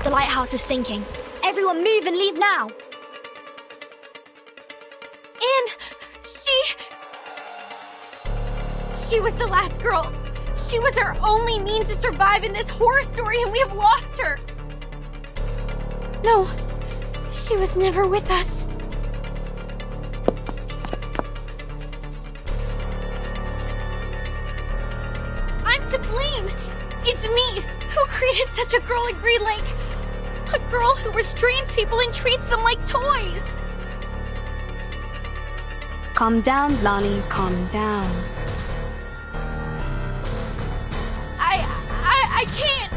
The lighthouse is sinking. Everyone move and leave now. She was the last girl. She was our only means to survive in this horror story, and we have lost her. No, she was never with us. I'm to blame. It's me who created such a girl in Green Lake. A girl who restrains people and treats them like toys. Calm down, Blondie, calm down. I can't!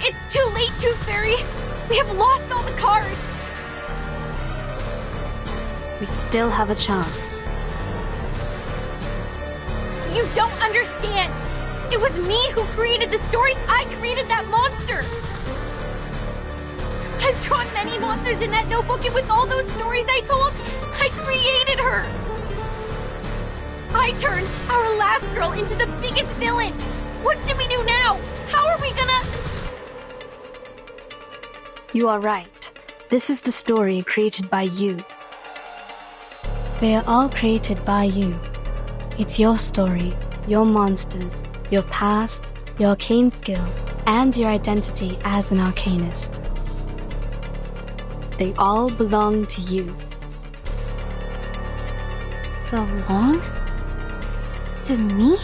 It's too late, Tooth Fairy! We have lost all the cards! We still have a chance. You don't understand! It was me who created the stories! I created that monster! I've drawn many monsters in that notebook, and with all those stories I told, I created her! I turned our last girl into the biggest villain! What should we do now? How are we gonna... You are right. This is the story created by you. They are all created by you. It's your story, your monsters, your past, your arcane skill, and your identity as an arcanist. They all belong to you. Belong? To me?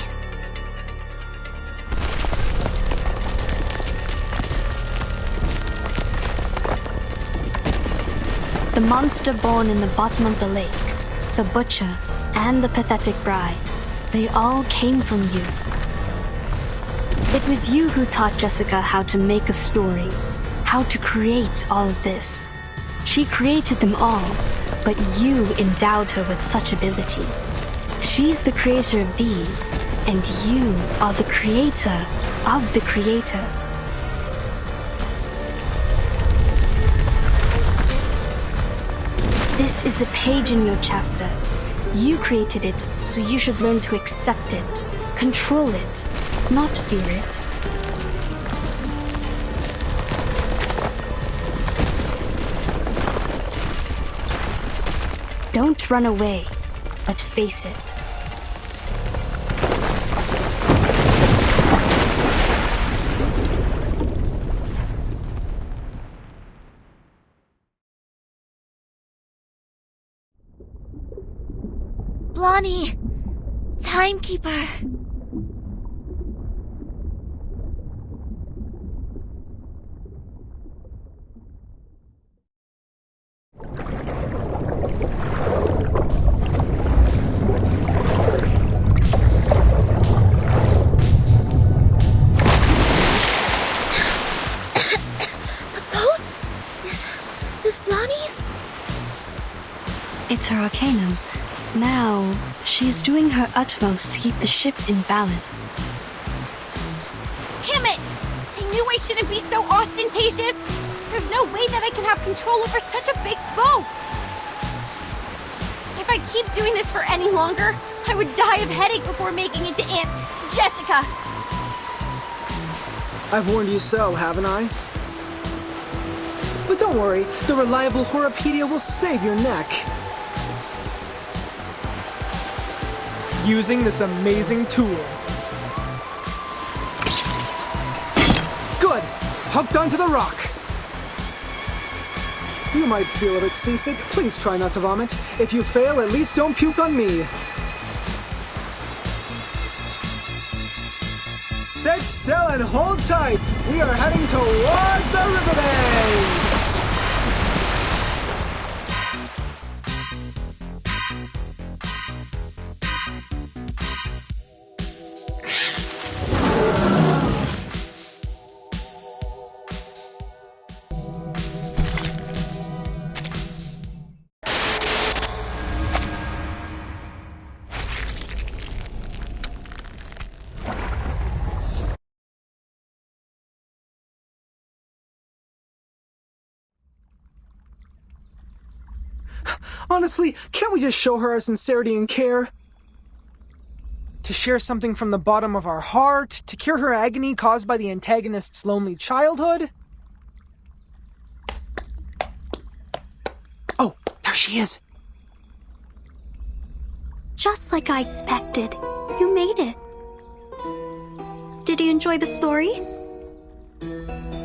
The monster born in the bottom of the lake, the butcher, and the pathetic bride, they all came from you. It was you who taught Jessica how to make a story, how to create all of this. She created them all, but you endowed her with such ability. She's the creator of these, and you are the creator of the creator. This is a page in your chapter. You created it, so you should learn to accept it, control it, not fear it. Don't run away, but face it. Blondie! Timekeeper! It's her arcanum. Now, she is doing her utmost to keep the ship in balance. Damn it! I knew I shouldn't be so ostentatious! There's no way that I can have control over such a big boat! If I keep doing this for any longer, I would die of headache before making it to Aunt Jessica! I've warned you so, haven't I? But don't worry, the reliable Horrorpedia will save your neck. Using this amazing tool. Good! Hooked onto the rock! You might feel a bit seasick. Please try not to vomit. If you fail, at least don't puke on me. Sit still and hold tight! We are heading towards the riverbed! Honestly, can't we just show her our sincerity and care? to share something from the bottom of our heart, to cure her agony caused by the antagonist's lonely childhood. Oh, there she is. Just like I expected, you made it. Did you enjoy the story?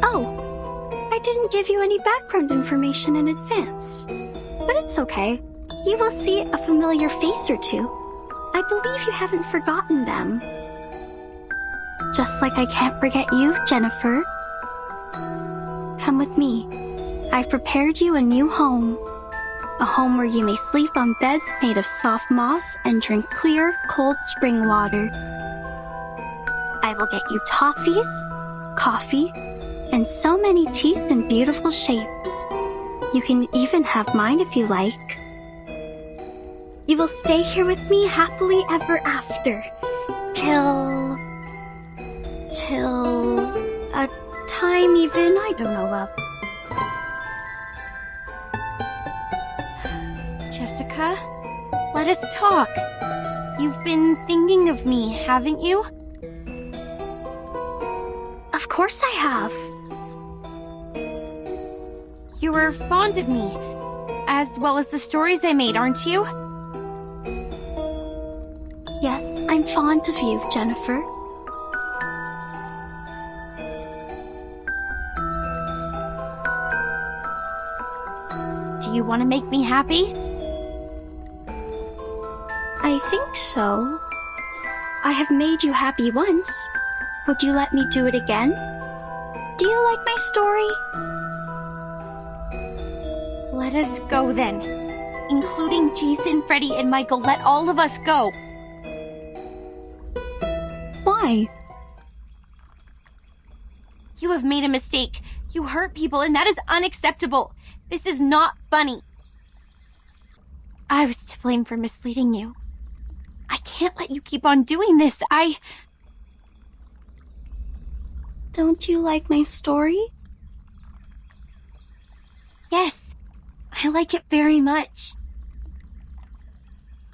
Oh, I didn't give you any background information in advance. But it's okay. You will see a familiar face or two. I believe you haven't forgotten them. Just like I can't forget you, Jennifer. Come with me. I've prepared you a new home. A home where you may sleep on beds made of soft moss and drink clear, cold spring water. I will get you toffees, coffee, and so many teeth in beautiful shapes. You can even have mine if you like. You will stay here with me happily ever after. Till a time even I don't know of. Jessica, let us talk. You've been thinking of me, haven't you? Of course I have. You were fond of me, as well as the stories I made, aren't you? Yes, I'm fond of you, Jennifer. Do you want to make me happy? I think so. I have made you happy once. Would you let me do it again? Do you like my story? Let us go then. Including Jason, Freddy, and Michael, let all of us go. Why? You have made a mistake. You hurt people, and that is unacceptable. This is not funny. I was to blame for misleading you. I can't let you keep on doing this. Don't you like my story? Yes, I like it very much.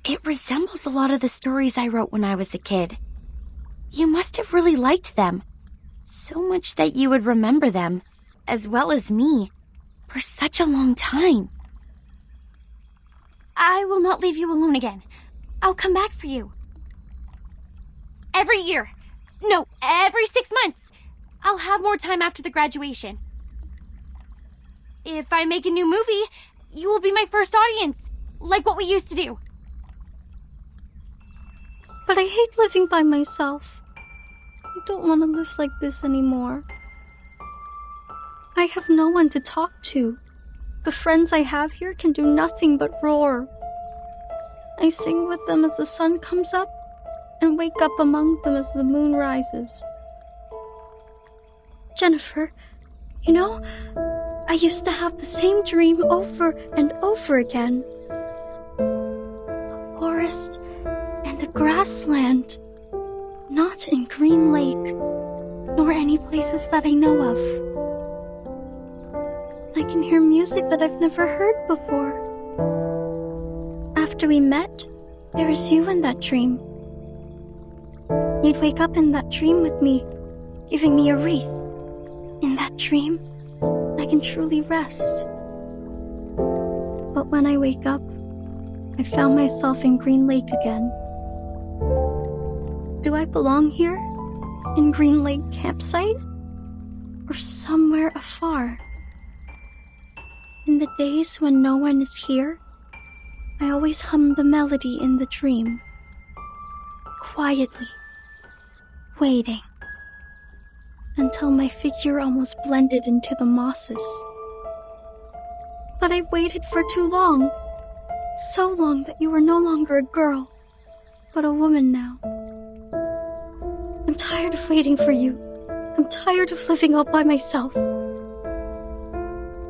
It resembles a lot of the stories I wrote when I was a kid. You must have really liked them. So much that you would remember them, as well as me, for such a long time. I will not leave you alone again. I'll come back for you. Every year. No, every 6 months. I'll have more time after the graduation. If I make a new movie, you will be my first audience, like what we used to do. But I hate living by myself. I don't want to live like this anymore. I have no one to talk to. The friends I have here can do nothing but roar. I sing with them as the sun comes up and wake up among them as the moon rises. Jennifer, you know, I used to have the same dream over and over again. A forest and a grassland, not in Green Lake, nor any places that I know of. I can hear music that I've never heard before. After we met, there was you in that dream. You'd wake up in that dream with me, giving me a wreath. In that dream, I can truly rest. But when I wake up, I found myself in Green Lake again. Do I belong here? In Green Lake campsite? Or somewhere afar? In the days when no one is here, I always hum the melody in the dream. Quietly, waiting, until my figure almost blended into the mosses. But I've waited for too long. So long that you are no longer a girl, but a woman now. I'm tired of waiting for you. I'm tired of living all by myself.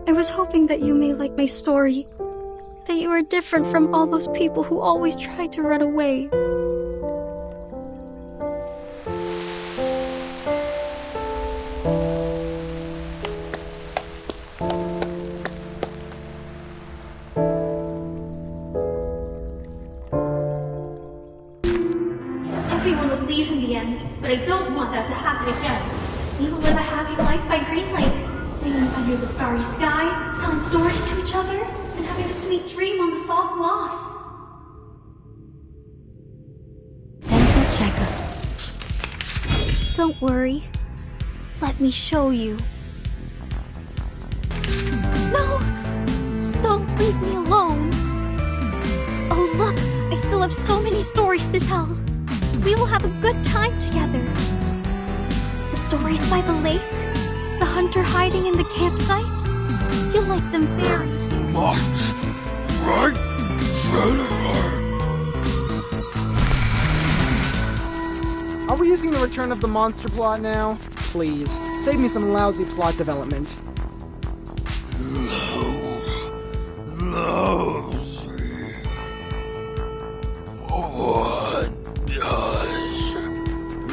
I was hoping that you may like my story, that you are different from all those people who always try to run away. again, but I don't want that to happen again. We will live a happy life by Green Lake, singing under the starry sky, telling stories to each other, and having a sweet dream on the soft moss. Dental checkup. Don't worry. Let me show you. No! Don't leave me alone. Oh, look! I still have so many stories to tell. We will have a good time together. The stories by the lake, the hunter hiding in the campsite. You'll like them very. Right? Are we using the return of the monster plot now? Please, save me some lousy plot development. Lousy. What does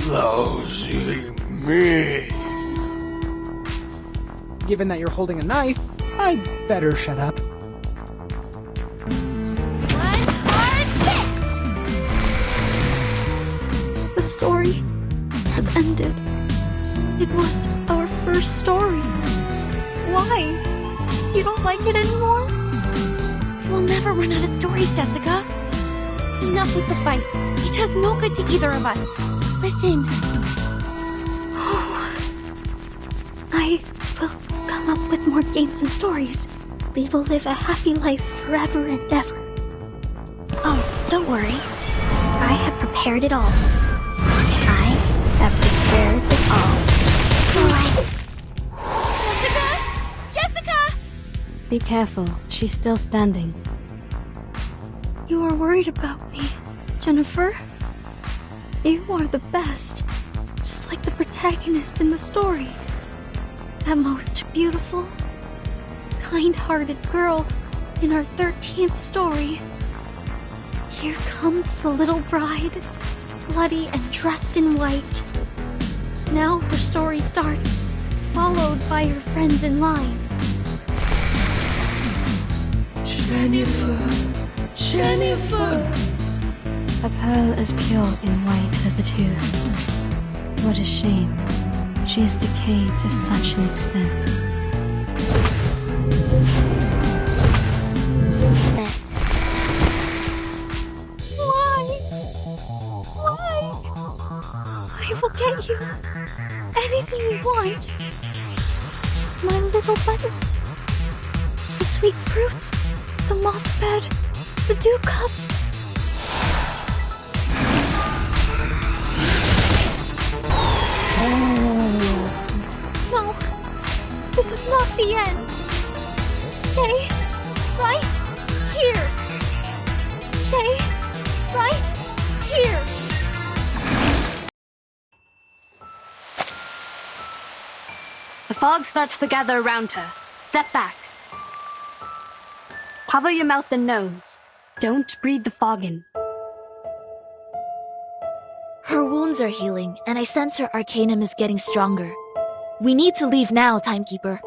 lousy mean? Given that you're holding a knife, I'd better shut up. One hard hit! The story has ended. It was our first story. Why? You don't like it anymore? We'll never run out of stories, Jessica. Enough with the fight. It does no good to either of us. Listen. Oh. I will come up with more games and stories. We will live a happy life forever and ever. Oh, don't worry. I have prepared it all. I have prepared it all. Jessica! Be careful, she's still standing. You are worried about me, Jennifer. You are the best, just like the protagonist in the story. That most beautiful, kind-hearted girl in our 13th story. Here comes the little bride, bloody and dressed in white. Now her story starts, followed by her friends in line. Jennifer! A pearl as pure in white as the two. What a shame. She has decayed to such an extent. Why? I will get you anything you want. My little buttons. The sweet fruits. The moss bed. The dew cup. No. This is not the end. Stay right here. Stay right here. The fog starts to gather around her. Step back. Cover your mouth and nose. Don't breathe the fog in. Her wounds are healing, and I sense her arcanum is getting stronger. We need to leave now, Timekeeper.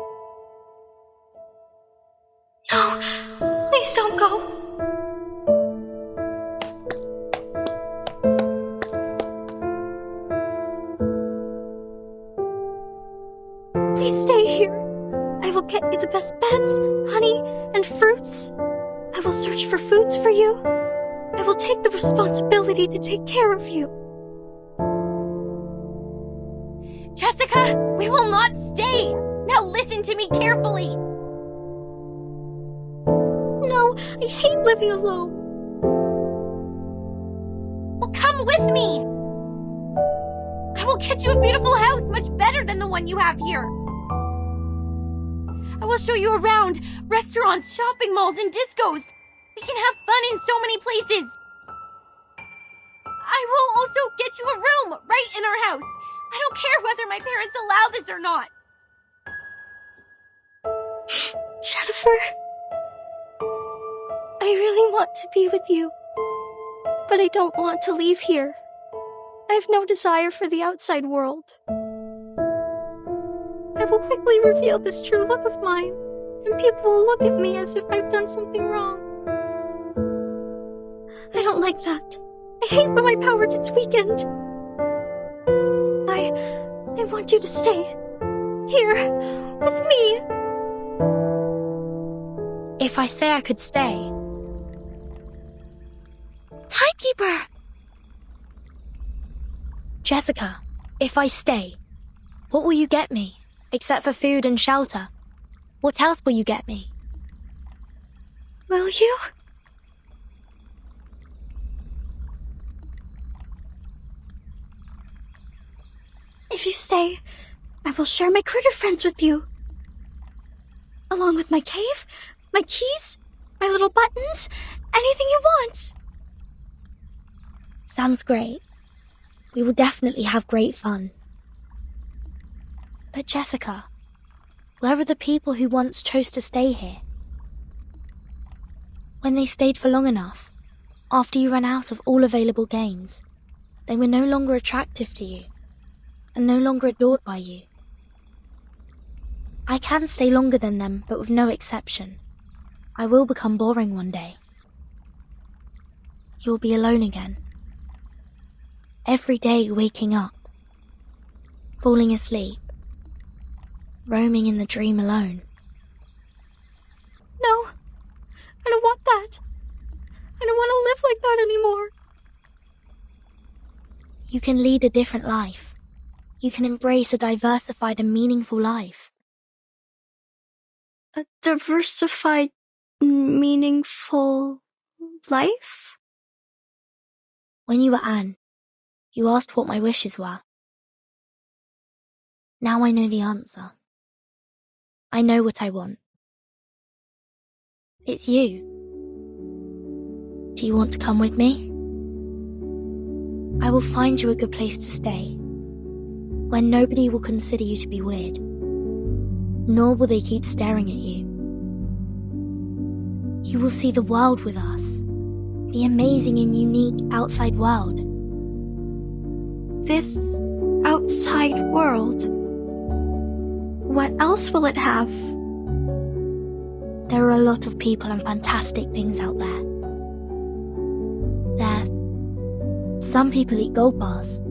No, please don't go. Please stay here. I will get you the best beds, honey, and fruits. I will search for foods for you. I will take the responsibility to take care of you. Jessica, we will not stay. Now listen to me carefully. No, I hate living alone. Well, come with me. I will get you a beautiful house, much better than the one you have here. I will show you around restaurants, shopping malls, and discos. We can have fun in so many places. I will also get you a room right in our house. I don't care whether my parents allow this or not. Jennifer, I really want to be with you, but I don't want to leave here. I have no desire for the outside world. I will quickly reveal this true look of mine, and people will look at me as if I've done something wrong. I don't like that. I hate when my power gets weakened. want you to stay. Here, with me. If I say I could stay, Timekeeper! Jessica, if I stay, what will you get me, except for food and shelter? What else will you get me? Will you? If you stay, I will share my critter friends with you. Along with my cave, my keys, my little buttons, anything you want. Sounds great. We will definitely have great fun. But Jessica, where are the people who once chose to stay here? When they stayed for long enough, after you ran out of all available games, they were no longer attractive to you, and no longer adored by you. I can stay longer than them, but with no exception. I will become boring one day. You will be alone again. Every day waking up, falling asleep, roaming in the dream alone. No, I don't want that. I don't want to live like that anymore. You can lead a different life. You can embrace a diversified and meaningful life. A diversified, meaningful life? When you were Anne, you asked what my wishes were. Now I know the answer. I know what I want. It's you. Do you want to come with me? I will find you a good place to stay, where nobody will consider you to be weird, nor will they keep staring at you. You will see the world with us, the amazing and unique outside world. This outside world? What else will it have? There are a lot of people and fantastic things out there. Some people eat gold bars.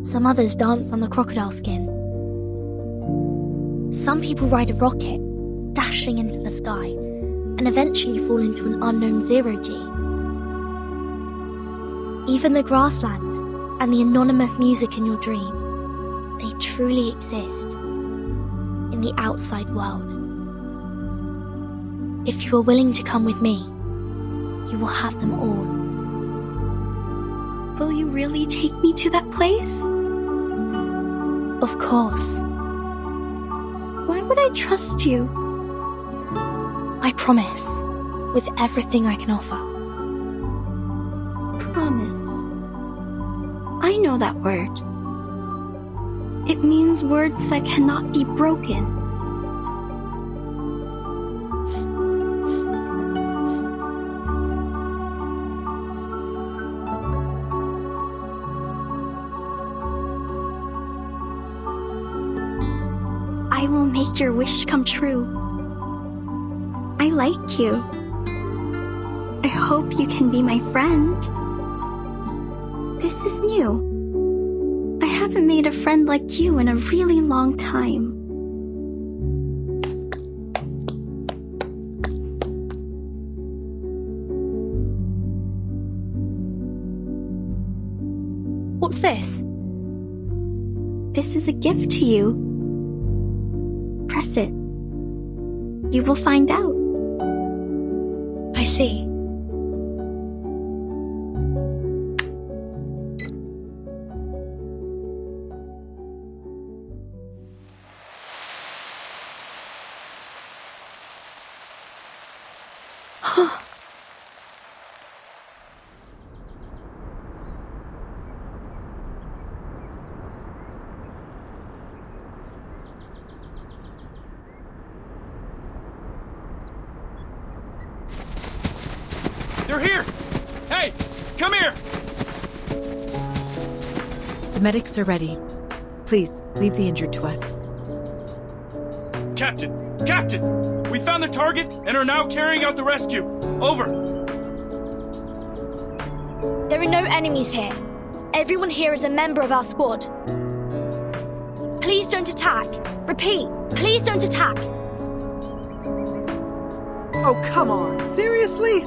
Some others dance on the crocodile skin. Some people ride a rocket, dashing into the sky, and eventually fall into an unknown zero-G. Even the grassland and the anonymous music in your dream, they truly exist in the outside world. If you are willing to come with me, you will have them all. Will you really take me to that place? Of course. Why would I trust you? I promise, with everything I can offer. Promise. I know that word. It means words that cannot be broken. I will make your wish come true. I like you. I hope you can be my friend. This is new. I haven't made a friend like you in a really long time. What's this? This is a gift to you. Press it. You will find out. I see. They're here! Hey, come here! The medics are ready. Please, leave the injured to us. Captain! Captain! We found the target and are now carrying out the rescue. Over. There are no enemies here. Everyone here is a member of our squad. Please please don't attack. Repeat, please don't attack. Oh, come on, seriously?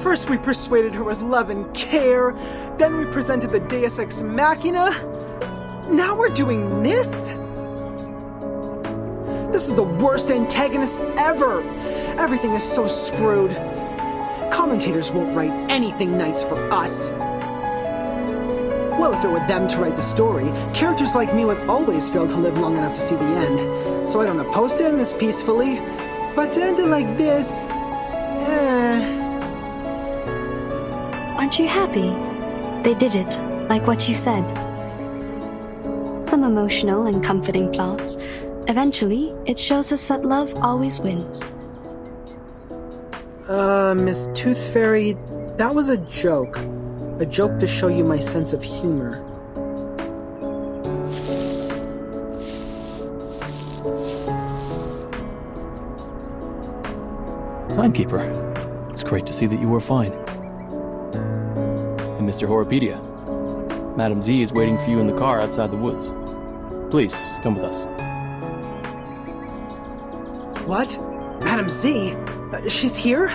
First we persuaded her with love and care, then we presented the Deus Ex Machina. Now we're doing this? This is the worst antagonist ever! Everything is so screwed. Commentators won't write anything nice for us. Well, if it were them to write the story, characters like me would always fail to live long enough to see the end. So I don't oppose to end this peacefully, but to end it like this... Aren't you happy? They did it, like what you said. Some emotional and comforting plots. Eventually, it shows us that love always wins. Miss Tooth Fairy, that was a joke. A joke to show you my sense of humor. Timekeeper, it's great to see that you were fine. And Mr. Horopedia, Madam Z is waiting for you in the car outside the woods. Please, come with us. What? Madam Z? She's here?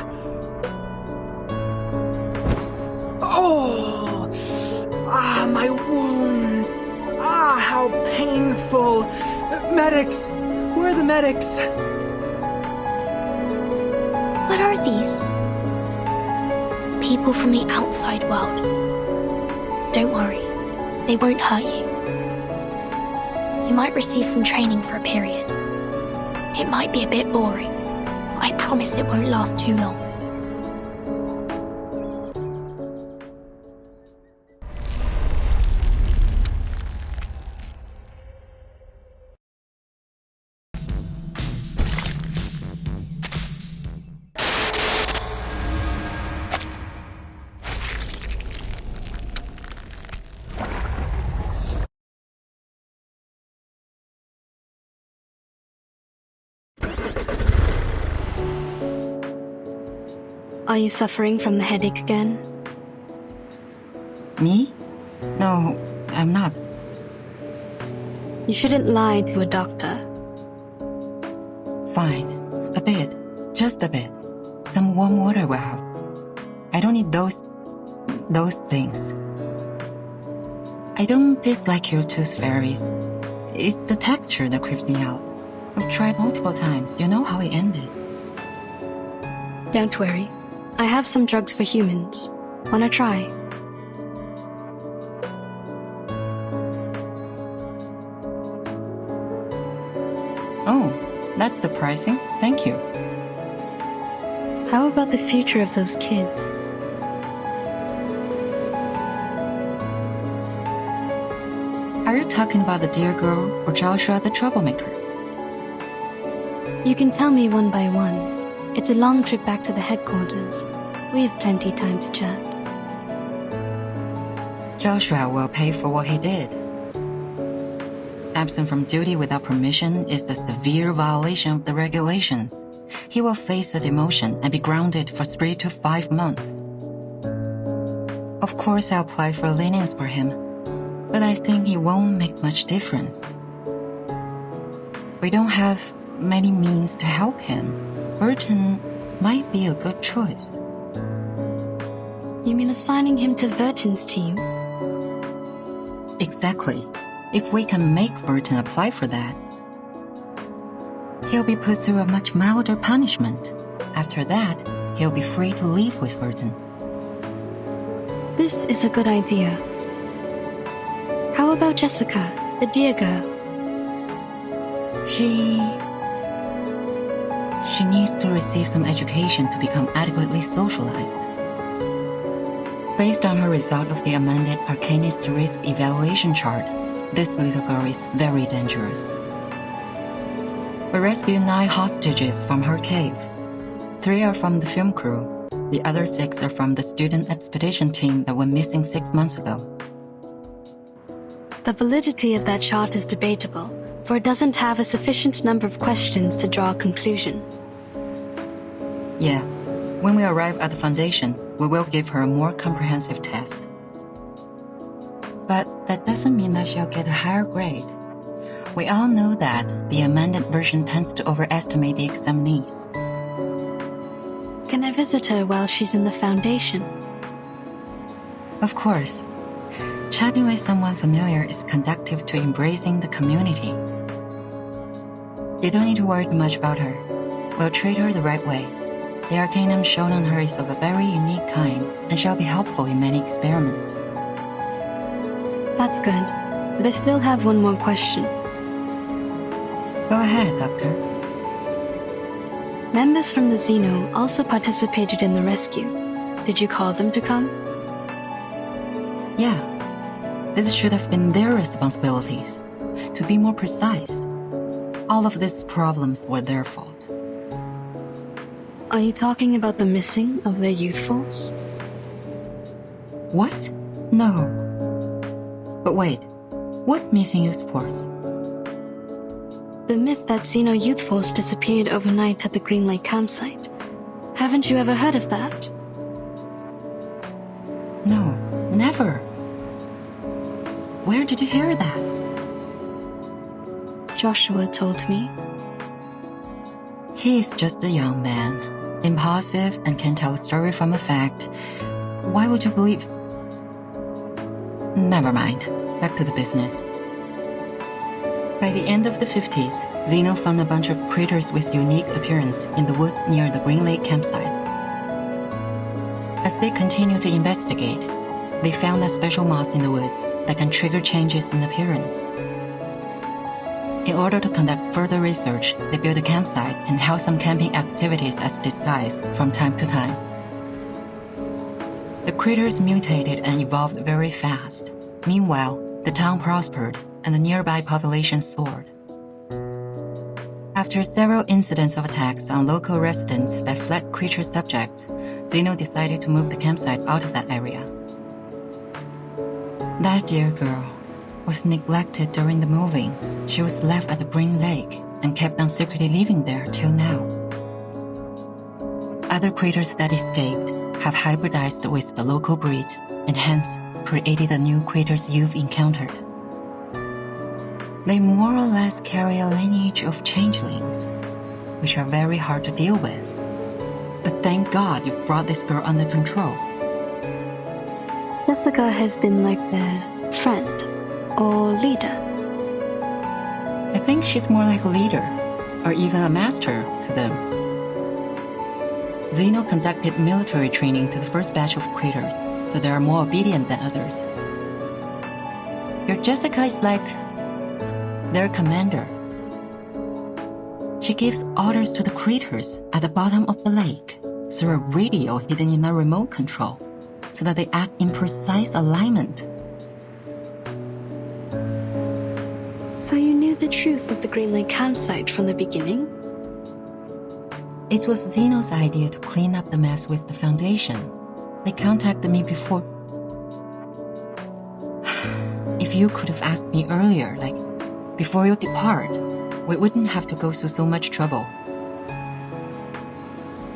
Oh! Ah, my wounds! Ah, how painful! Medics! Where are the medics? What are these? People from the outside world. Don't worry, they won't hurt you. You might receive some training for a period. It might be a bit boring, but I promise it won't last too long. Are you suffering from the headache again? Me? No, I'm not. You shouldn't lie to a doctor. Fine. A bit. Just a bit. Some warm water will help. I don't need those things. I don't dislike your tooth fairies. It's the texture that creeps me out. I've tried multiple times. You know how it ended. Don't worry. I have some drugs for humans. Wanna try? Oh, that's surprising. Thank you. How about the future of those kids? Are you talking about the dear girl or Joshua the troublemaker? You can tell me one by one. It's a long trip back to the headquarters. We have plenty time to chat. Joshua will pay for what he did. Absent from duty without permission is a severe violation of the regulations. He will face a demotion and be grounded for 3 to 5 months. Of course, I'll apply for lenience for him, but I think it won't make much difference. We don't have many means to help him. Burton might be a good choice. You mean assigning him to Verton's team? Exactly. If we can make Burton apply for that, he'll be put through a much milder punishment. After that, he'll be free to leave with Burton. This is a good idea. How about Jessica, the dear girl? She needs to receive some education to become adequately socialized. Based on her result of the amended Arcanist Risk Evaluation chart, this little girl is very dangerous. We rescued 9 hostages from her cave. 3 are from the film crew. The other 6 are from the student expedition team that went missing 6 months ago. The validity of that chart is debatable, for it doesn't have a sufficient number of questions to draw a conclusion. Yeah, when we arrive at the Foundation, we will give her a more comprehensive test. But that doesn't mean that she'll get a higher grade. We all know that the amended version tends to overestimate the examinees. Can I visit her while she's in the Foundation? Of course. Chatting with someone familiar is conducive to embracing the community. You don't need to worry too much about her. We'll treat her the right way. The arcanum shown on her is of a very unique kind and shall be helpful in many experiments. That's good, but I still have one more question. Go ahead, Doctor. Members from the Xeno also participated in the rescue. Did you call them to come? Yeah. This should have been their responsibilities. To be more precise, all of these problems were their fault. Are you talking about the missing of their youth force? What? No. But wait, what missing youth force? The myth that Xeno youth force disappeared overnight at the Green Lake campsite. Haven't you ever heard of that? No, never. Where did you hear that? Joshua told me. He's just a young man, impulsive and can tell a story from a fact. Why would you believe? Never mind. Back to the business. By the end of the 50s, Xeno found a bunch of critters with unique appearance in the woods near the Green Lake campsite. As they continued to investigate, they found a special moss in the woods that can trigger changes in appearance. In order to conduct further research, they built a campsite and held some camping activities as disguise from time to time. The critters mutated and evolved very fast. Meanwhile, the town prospered and the nearby population soared. After several incidents of attacks on local residents by fled creature subjects, Xeno decided to move the campsite out of that area. That dear girl was neglected during the moving. She was left at the Green Lake and kept on secretly living there till now. Other critters that escaped have hybridized with the local breeds and hence created the new critters you've encountered. They more or less carry a lineage of changelings, which are very hard to deal with. But thank God you've brought this girl under control. Jessica has been like their friend or leader. I think she's more like a leader, or even a master to them. Xeno conducted military training to the first batch of critters, so they are more obedient than others. Your Jessica is like their commander. She gives orders to the critters at the bottom of the lake through a radio hidden in a remote control, so that they act in precise alignment. So you knew the truth of the Green Lake campsite from the beginning? It was Xeno's idea to clean up the mess with the Foundation. They contacted me before. If you could have asked me earlier, like before you depart, we wouldn't have to go through so much trouble.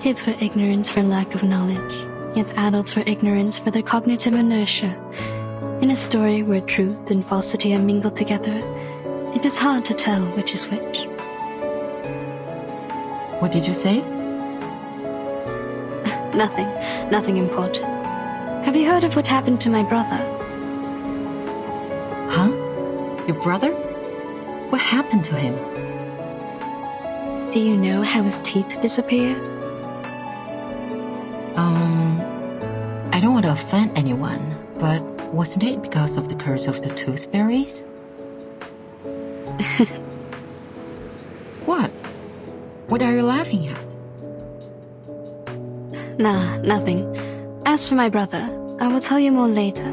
Kids were ignorant for lack of knowledge, yet adults were ignorant for their cognitive inertia. In a story where truth and falsity are mingled together, it is hard to tell which is which. What did you say? Nothing important. Have you heard of what happened to my brother? Huh? Your brother? What happened to him? Do you know how his teeth disappeared? I don't want to offend anyone, but wasn't it because of the curse of the tooth fairies? What? What are you laughing at? Nah, nothing. As for my brother, I will tell you more later.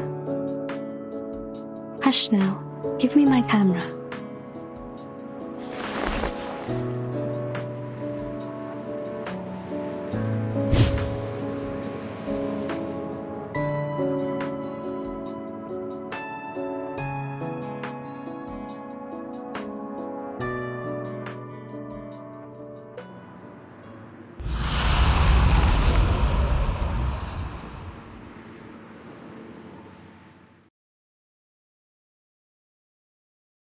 Hush now. Give me my camera.